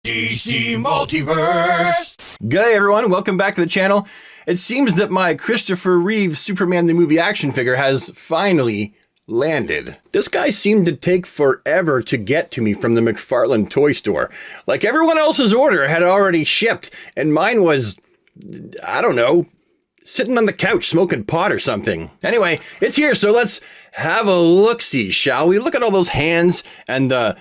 DC Multiverse! G'day everyone, welcome back to the channel. It seems that my Christopher Reeve Superman the Movie action figure has finally landed. This guy seemed to take forever to get to me from the McFarlane toy store. Like everyone else's order had already shipped, and mine was, I don't know, sitting on the couch smoking pot or something. Anyway, it's here, so let's have a look-see, shall we? Look at all those hands and the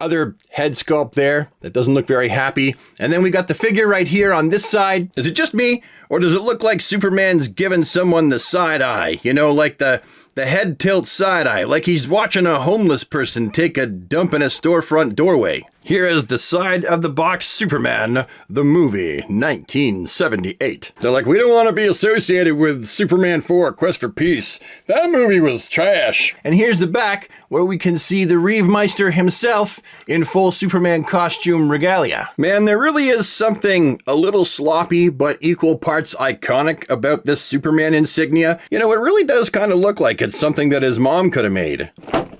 other head sculpt there that doesn't look very happy. And then we got the figure right here on this side. Is it just me, or does it look like Superman's giving someone the side eye? You know, like the head tilt side eye, like he's watching a homeless person take a dump in a storefront doorway. Here is the side of the box Superman, the movie, 1978. They're like, we don't want to be associated with Superman 4, Quest for Peace. That movie was trash. And here's the back, where we can see the Reeve Meister himself in full Superman costume regalia. Man, there really is something a little sloppy, but equal parts iconic about this Superman insignia. You know, it really does kind of look like it's something that his mom could have made.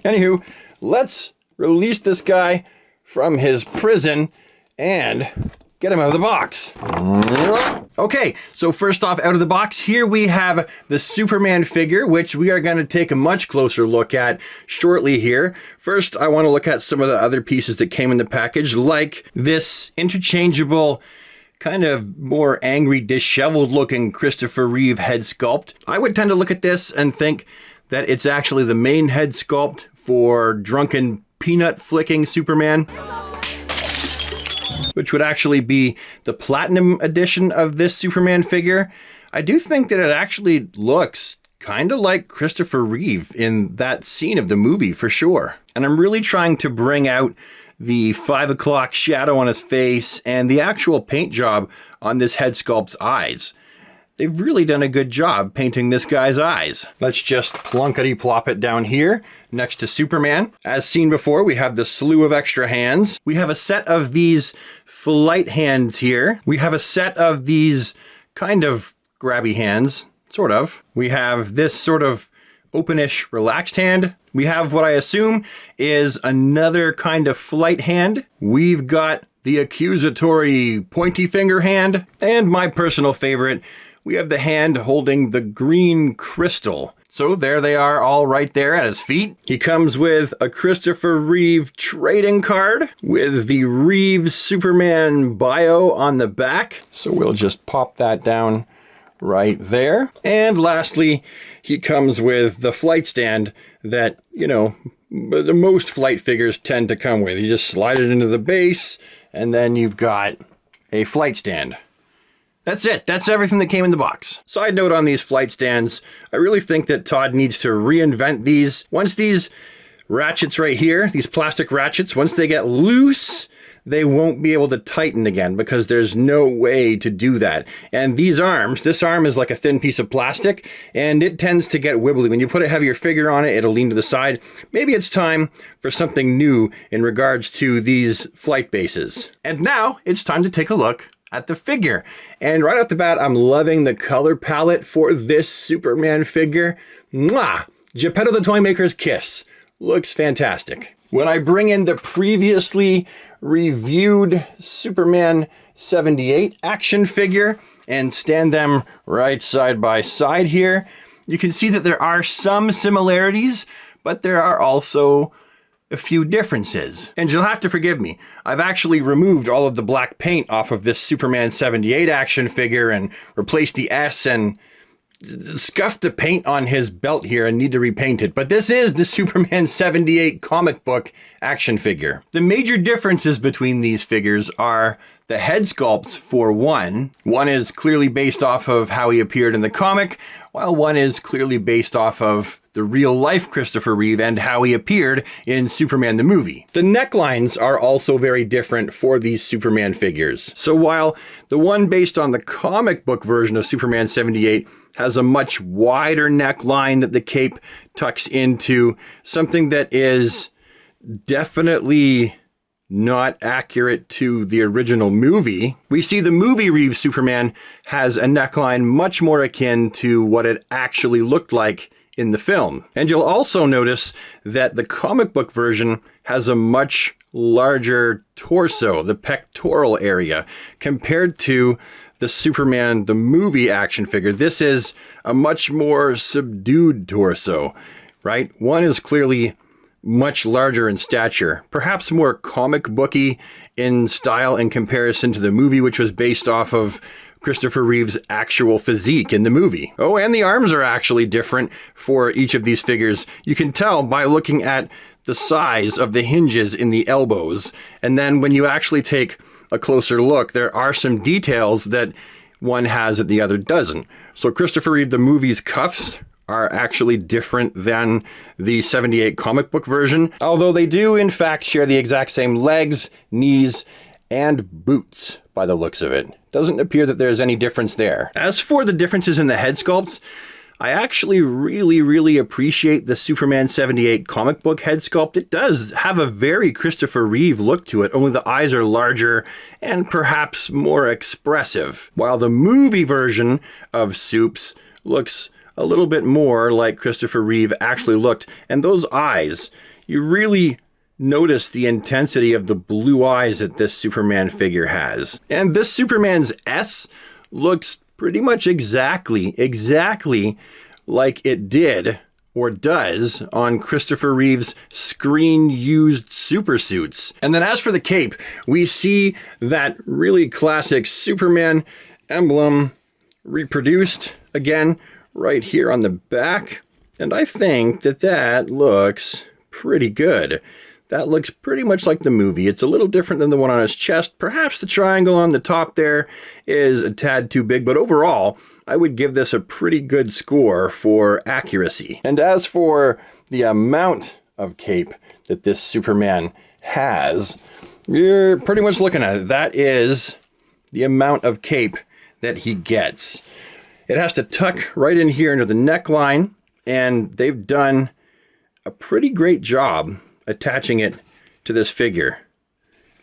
Anywho, let's release this guy from his prison and get him out of the box. Okay, so first off, out of the box, here we have the Superman figure, which we are going to take a much closer look at shortly here. First, I want to look at some of the other pieces that came in the package, like this interchangeable, kind of more angry, disheveled looking Christopher Reeve head sculpt. I would tend to look at this and think that it's actually the main head sculpt for drunken peanut flicking Superman, which would actually be the platinum edition of this Superman figure. I do think that it actually looks kind of like Christopher Reeve in that scene of the movie for sure. And I'm really trying to bring out the 5 o'clock shadow on his face and the actual paint job on this head sculpt's eyes. They've really done a good job painting this guy's eyes. Let's just plunkety plop it down here next to Superman. As seen before, we have the slew of extra hands. We have a set of these flight hands here. We have a set of these kind of grabby hands, sort of. We have this sort of openish, relaxed hand. We have what I assume is another kind of flight hand. We've got the accusatory pointy finger hand. And my personal favorite, we have the hand holding the green crystal. So there they are, all right there at his feet. He comes with a Christopher Reeve trading card with the Reeve Superman bio on the back. So we'll just pop that down right there. And lastly, he comes with the flight stand that, you know, the most flight figures tend to come with. You just slide it into the base, and then you've got a flight stand. That's it. That's everything that came in the box. Side note on these flight stands, I really think that Todd needs to reinvent these. Once these ratchets right here, these plastic ratchets, once they get loose, they won't be able to tighten again because there's no way to do that. And these arms, this arm is like a thin piece of plastic and it tends to get wibbly. When you put a heavier figure on it, it'll lean to the side. Maybe it's time for something new in regards to these flight bases. And now it's time to take a look at the figure. And right off the bat, I'm loving the color palette for this Superman figure. Mwah! Geppetto the Toy Maker's kiss. Looks fantastic. When I bring in the previously reviewed Superman 78 action figure and stand them right side by side here, you can see that there are some similarities, but there are also a few differences. And you'll have to forgive me. I've actually removed all of the black paint off of this Superman 78 action figure and replaced the S and scuffed the paint on his belt here and need to repaint it. But this is the Superman 78 comic book action figure. The major differences between these figures are the head sculpts for one. One is clearly based off of how he appeared in the comic, while one is clearly based off of the real life Christopher Reeve and how he appeared in Superman the movie. The necklines are also very different for these Superman figures. So while the one based on the comic book version of Superman 78 has a much wider neckline that the cape tucks into, something that is definitely not accurate to the original movie. We see the movie Reeve Superman has a neckline much more akin to what it actually looked like in the film. And you'll also notice that the comic book version has a much larger torso, the pectoral area, compared to the Superman, the movie action figure. This is a much more subdued torso, right? One is clearly much larger in stature, perhaps more comic booky in style in comparison to the movie, which was based off of Christopher Reeve's actual physique in the movie. Oh, and the arms are actually different for each of these figures. You can tell by looking at the size of the hinges in the elbows. And then when you actually take a closer look, there are some details that one has that the other doesn't. So Christopher Reeve, the movie's cuffs are actually different than the 78 comic book version, although they do in fact share the exact same legs, knees, and boots by the looks of it. Doesn't appear that there's any difference there. As for the differences in the head sculpts, I actually really appreciate the Superman 78 comic book head sculpt. It does have a very Christopher Reeve look to it, only the eyes are larger and perhaps more expressive. While the movie version of Supes looks a little bit more like Christopher Reeve actually looked. And those eyes, you really notice the intensity of the blue eyes that this Superman figure has. And this Superman's S looks pretty much exactly like it did or does on Christopher Reeve's screen-used supersuits. And then as for the cape, we see that really classic Superman emblem reproduced again right here on the back. And I think that looks pretty good. That looks pretty much like the movie. It's a little different than the one on his chest. Perhaps the triangle on the top there is a tad too big, but overall, I would give this a pretty good score for accuracy. And as for the amount of cape that this Superman has, you're pretty much looking at it. That is the amount of cape that he gets. It has to tuck right in here into the neckline, and they've done a pretty great job attaching it to this figure.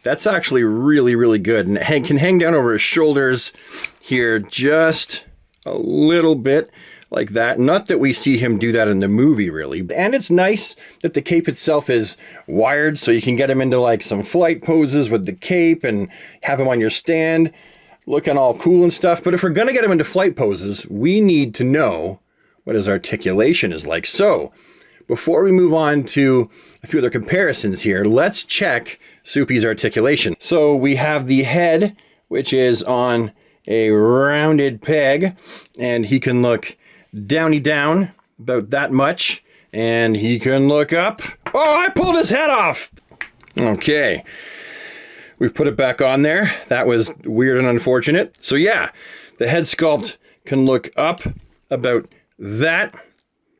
That's actually really good, and it can hang down over his shoulders here just a little bit like that. Not that we see him do that in the movie really. And it's nice that the cape itself is wired so you can get him into like some flight poses with the cape and have him on your stand looking all cool and stuff. But if we're gonna get him into flight poses, we need to know what his articulation is like. So before we move on to a few other comparisons here, let's check Soupy's articulation. So we have the head, which is on a rounded peg, and he can look downy down about that much, and he can look up. Oh, I pulled his head off! Okay, we've put it back on there. That was weird and unfortunate. So yeah, the head sculpt can look up about that,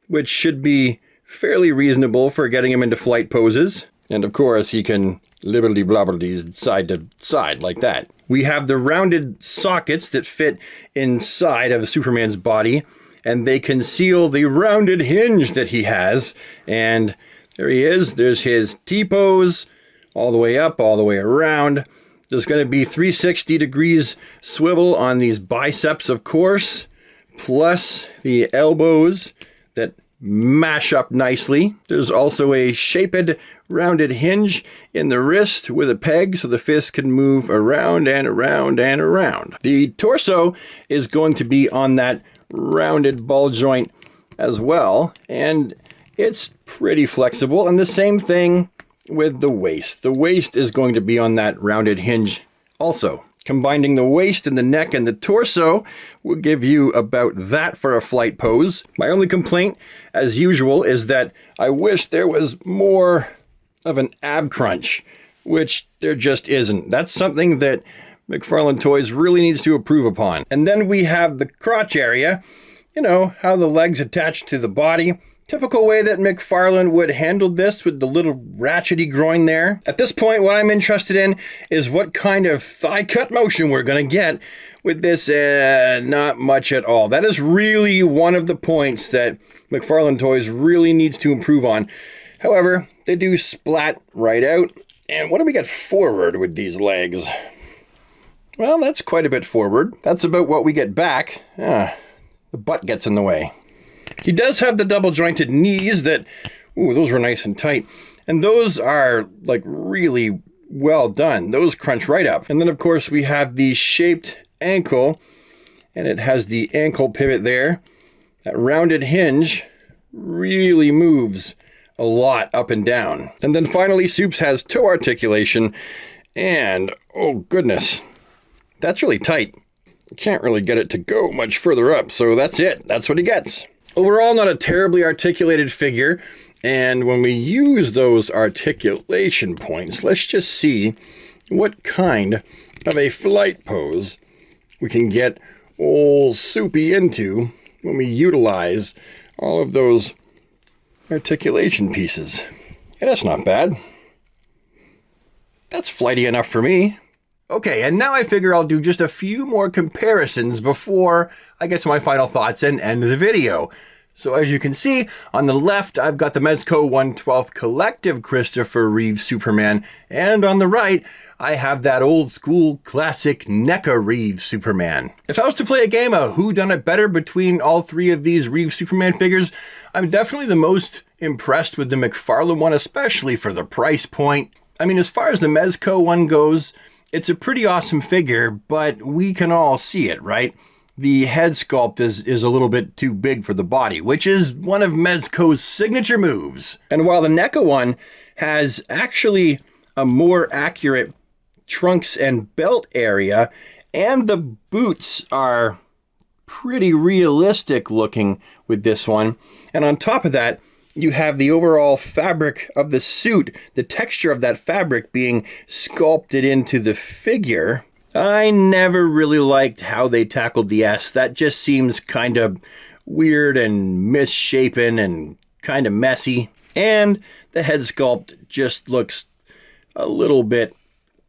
which should be fairly reasonable for getting him into flight poses. And of course, he can liberty blobberty side to side like that. We have the rounded sockets that fit inside of Superman's body, and they conceal the rounded hinge that he has. And there he is. There's his T-pose all the way up, all the way around. There's going to be 360 degrees swivel on these biceps, of course, plus the elbows that mash up nicely. There's also a shaped rounded hinge in the wrist with a peg so the fist can move around and around and around. The torso is going to be on that rounded ball joint as well, and it's pretty flexible. And the same thing with the waist. The waist is going to be on that rounded hinge also. Combining the waist and the neck and the torso will give you about that for a flight pose. My only complaint, as usual, is that I wish there was more of an ab crunch, which there just isn't. That's something that McFarlane Toys really needs to improve upon. And then we have the crotch area, you know, how the legs attach to the body. Typical way that McFarlane would handle this with the little ratchety groin there. At this point, what I'm interested in is what kind of thigh cut motion we're going to get with this. Not much at all. That is really one of the points that McFarlane Toys really needs to improve on. However, they do splat right out. And what do we get forward with these legs? Well, that's quite a bit forward. That's about what we get back. The butt gets in the way. He does have the double jointed knees that, ooh, those were nice and tight. And those are like really well done. Those crunch right up. And then of course we have the shaped ankle, and it has the ankle pivot there. That rounded hinge really moves a lot up and down. And then finally, Supes has toe articulation, and oh goodness, that's really tight. Can't really get it to go much further up, so that's it. That's what he gets. Overall, not a terribly articulated figure, and when we use those articulation points, let's just see what kind of a flight pose we can get old Soupy into when we utilize all of those articulation pieces. Yeah, that's not bad. That's flighty enough for me. Okay, and now I figure I'll do just a few more comparisons before I get to my final thoughts and end the video. So as you can see, on the left, I've got the Mezco 1/12 Collective Christopher Reeve Superman, and on the right, I have that old school classic NECA Reeve Superman. If I was to play a game of who done it better between all three of these Reeve Superman figures, I'm definitely the most impressed with the McFarlane one, especially for the price point. I mean, as far as the Mezco one goes, it's a pretty awesome figure, but we can all see it, right? The head sculpt is a little bit too big for the body, which is one of Mezco's signature moves. And while the NECA one has actually a more accurate trunks and belt area, and the boots are pretty realistic looking with this one, and on top of that, you have the overall fabric of the suit, the texture of that fabric being sculpted into the figure. I never really liked how they tackled the S. That just seems kind of weird and misshapen and kind of messy. And the head sculpt just looks a little bit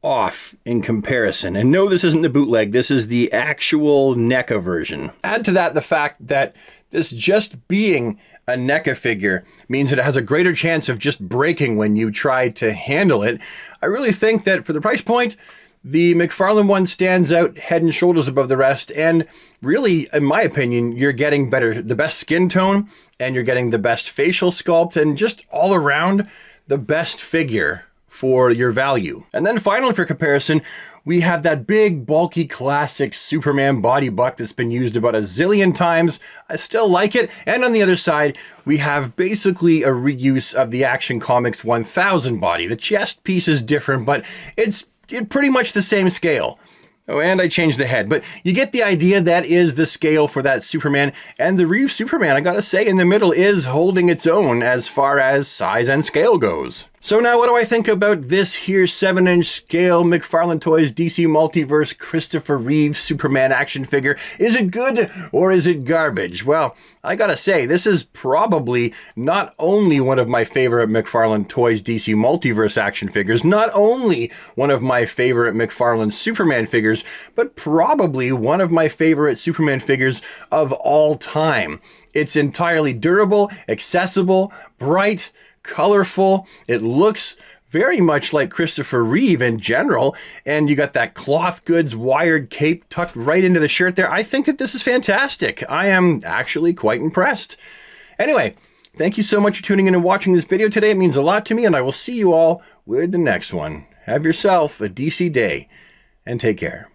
off in comparison. And no, this isn't the bootleg. This is the actual NECA version. Add to that the fact that this just being a NECA figure means it has a greater chance of just breaking when you try to handle it. I really think that for the price point, the McFarlane one stands out head and shoulders above the rest, and really, in my opinion, you're getting the best skin tone, and you're getting the best facial sculpt, and just all around the best figure for your value. And then finally, for comparison, we have that big, bulky, classic Superman body buck that's been used about a zillion times. I still like it. And on the other side, we have basically a reuse of the Action Comics 1000 body. The chest piece is different, but it's pretty much the same scale. Oh, and I changed the head, but you get the idea. That is the scale for that Superman. And the Reeve Superman, I gotta say, in the middle is holding its own as far as size and scale goes. So now what do I think about this here 7-inch scale McFarlane Toys DC Multiverse Christopher Reeve Superman action figure? Is it good or is it garbage? Well, I gotta say, this is probably not only one of my favorite McFarlane Toys DC Multiverse action figures, not only one of my favorite McFarlane Superman figures, but probably one of my favorite Superman figures of all time. It's entirely durable, accessible, bright, colorful. It looks very much like Christopher Reeve in general, and you got that cloth goods wired cape tucked right into the shirt there. I think that this is fantastic. I am actually quite impressed. Anyway, thank you so much for tuning in and watching this video today. It means a lot to me, and I will see you all with the next one. Have yourself a DC day, and take care.